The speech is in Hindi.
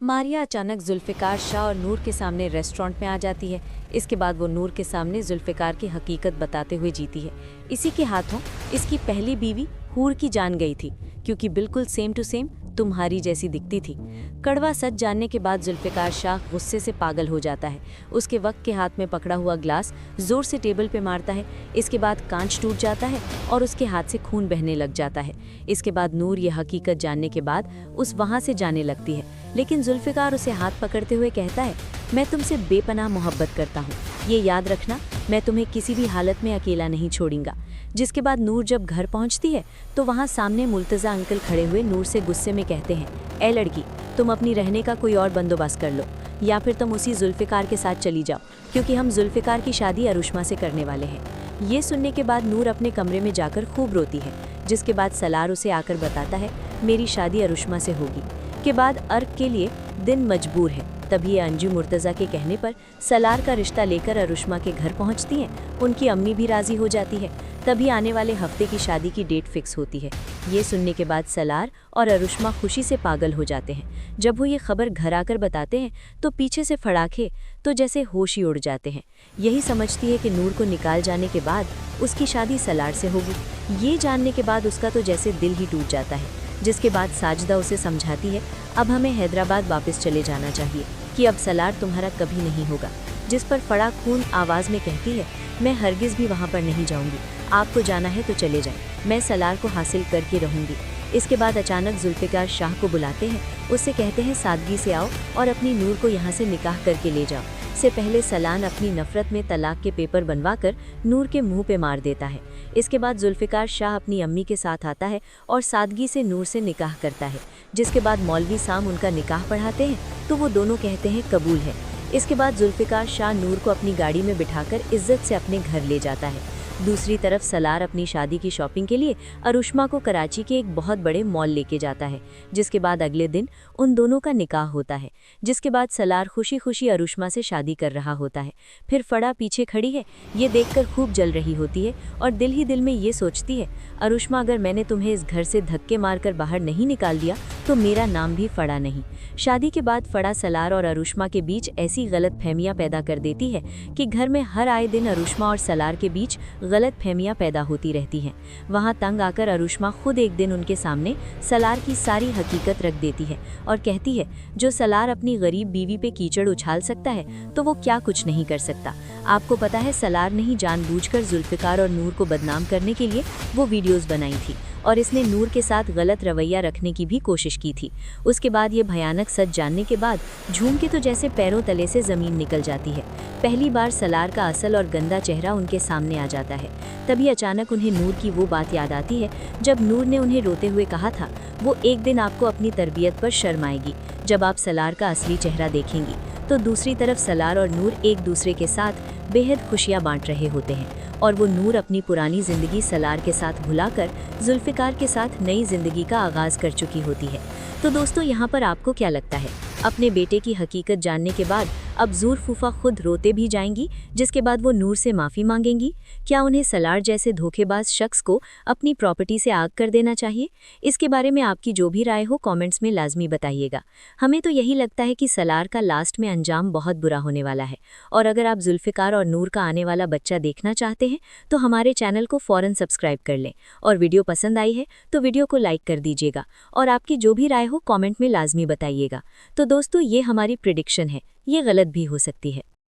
मारिया अचानक जुल्फ़िकार शाह और नूर के सामने रेस्टोरेंट में आ जाती है। इसके बाद वो नूर के सामने जुल्फ़िकार की हकीकत बताते हुए जीती है। इसी के हाथों इसकी पहली बीवी हूर की जान गई थी, क्योंकि बिल्कुल सेम टू सेम तुम्हारी जैसी दिखती थी। कड़वा सच जानने के बाद जुल्फ़िकार शाह गुस्से से पागल हो जाता है। उसके वक्त के हाथ में पकड़ा हुआ ग्लास जोर से टेबल पे मारता है। इसके बाद कांच टूट जाता है और उसके हाथ से खून बहने लग जाता है। इसके बाद नूर ये हकीकत जानने के बाद उस वहाँ से जाने लगती है, लेकिन जुल्फ़िकार उसे हाथ पकड़ते हुए कहता है, मैं तुमसे बेपनाह मोहब्बत करता हूँ, ये याद रखना, मैं तुम्हें किसी भी हालत में अकेला नहीं छोड़ूंगा। जिसके बाद नूर जब घर पहुंचती है तो वहां सामने मुर्तज़ा अंकल खड़े हुए नूर से गुस्से में कहते हैं, ए लड़की, तुम अपनी रहने का कोई और बंदोबस्त कर लो, या फिर तुम उसी जुल्फ़िकार के साथ चली जाओ, क्योंकि हम जुल्फ़िकार की शादी अरुष्मा से करने वाले हैं। ये सुनने के बाद नूर अपने कमरे में जाकर खूब रोती है। जिसके बाद सलार उसे आकर बताता है, मेरी शादी अरुष्मा से होगी। के बाद अर्क के लिए दिन मजबूर है। तभी अंजू मुर्तज़ा के कहने पर सलार का रिश्ता लेकर अरुष्मा के घर पहुंचती हैं। उनकी अम्मी भी राजी हो जाती है। तभी आने वाले हफ्ते की शादी की डेट फिक्स होती है। ये सुनने के बाद सलार और अरुष्मा खुशी से पागल हो जाते हैं। जब वो ये खबर घर आकर बताते हैं तो पीछे से फड़ाके तो जैसे होश ही उड़ जाते हैं। यही समझती है कि नूर को निकाल जाने के बाद उसकी शादी सलार से होगी। ये जानने के बाद उसका तो जैसे दिल ही टूट जाता है। जिसके बाद साजिदा उसे समझाती है, अब हमें हैदराबाद वापस चले जाना चाहिए, कि अब सलार तुम्हारा कभी नहीं होगा। जिस पर फड़ा खून आवाज़ में कहती है, मैं हरगिज़ भी वहाँ पर नहीं जाऊँगी, आपको जाना है तो चले जाएं, मैं सलार को हासिल करके रहूँगी। इसके बाद अचानक जुल्फ़िकार शाह को बुलाते हैं। उससे कहते हैं, सादगी से आओ और अपनी नूर को यहाँ से निकाह करके ले जाओ। से पहले सलान अपनी नफ़रत में तलाक के पेपर बनवाकर नूर के मुंह पे मार देता है। इसके बाद जुल्फ़िकार शाह अपनी अम्मी के साथ आता है और सादगी से नूर से निकाह करता है। जिसके बाद मौलवी साम उनका निकाह पढ़ाते हैं तो वो दोनों कहते हैं कबूल है। इसके बाद जुल्फ़िकार शाह नूर को अपनी गाड़ी में बिठाकर इज्जत से अपने घर ले जाता है। दूसरी तरफ सलार अपनी शादी की शॉपिंग के लिए अरुष्मा को कराची के एक बहुत बड़े मॉल लेके जाता है। जिसके बाद अगले दिन उन दोनों का निकाह होता है। जिसके बाद सलार खुशी खुशी अरुष्मा से शादी कर रहा होता है। फिर फड़ा पीछे खड़ी है, ये देखकर खूब जल रही होती है और दिल ही दिल में ये सोचती है, अरुष्मा, अगर मैंने तुम्हें इस घर से धक्के मारकर बाहर नहीं निकाल दिया तो मेरा नाम भी फड़ा नहीं। शादी के बाद फड़ा सलार और अरुष्मा के बीच ऐसी गलत फहमियाँ पैदा कर देती है कि घर में हर आए दिन अरुष्मा और सलार के बीच गलत फहमियाँ पैदा होती रहती हैं। वहाँ तंग आकर अरुष्मा खुद एक दिन उनके सामने सलार की सारी हकीकत रख देती है और कहती है, जो सलार अपनी गरीब बीवी पे कीचड़ उछाल सकता है तो वो क्या कुछ नहीं कर सकता। आपको पता है, सलार ने ही जानबूझकर जुल्फ़िकार और नूर को बदनाम करने के लिए वो वीडियोज़ बनाई थी और इसने नूर के साथ गलत रवैया रखने की भी कोशिश की थी। उसके बाद ये भयानक सच जानने के बाद झूम के तो जैसे पैरों तले से ज़मीन निकल जाती है। पहली बार सलार का असल और गंदा चेहरा उनके सामने आ जाता है। तभी अचानक उन्हें नूर की वो बात याद आती है जब नूर ने उन्हें रोते हुए कहा था, वो एक दिन आपको अपनी तरबियत पर शर्म आएगी जब आप सलार का असली चेहरा देखेंगी। तो दूसरी तरफ सलार और नूर एक दूसरे के साथ बेहद खुशियाँ बांट रहे होते हैं और वो नूर अपनी पुरानी ज़िंदगी सलार के साथ भुलाकर जुल्फ़िकार के साथ नई ज़िंदगी का आगाज़ कर चुकी होती है। तो दोस्तों, यहाँ पर आपको क्या लगता है? अपने बेटे की हकीकत जानने के बाद अब ज़ूर फूफा खुद रोते भी जाएंगी, जिसके बाद वो नूर से माफ़ी मांगेंगी? क्या उन्हें सलार जैसे धोखेबाज शख्स को अपनी प्रॉपर्टी से आग कर देना चाहिए? इसके बारे में आपकी जो भी राय हो कमेंट्स में लाजमी बताइएगा। हमें तो यही लगता है कि सलार का लास्ट में अंजाम बहुत बुरा होने वाला है। और अगर आप जुल्फ़िकार और नूर का आने वाला बच्चा देखना चाहते हैं तो हमारे चैनल को फ़ौरन सब्सक्राइब कर लें और वीडियो पसंद आई है तो वीडियो को लाइक कर दीजिएगा और आपकी जो भी राय हो कमेंट में लाजमी बताइएगा। तो दोस्तों, ये हमारी प्रेडिक्शन है, ये गलत भी हो सकती है।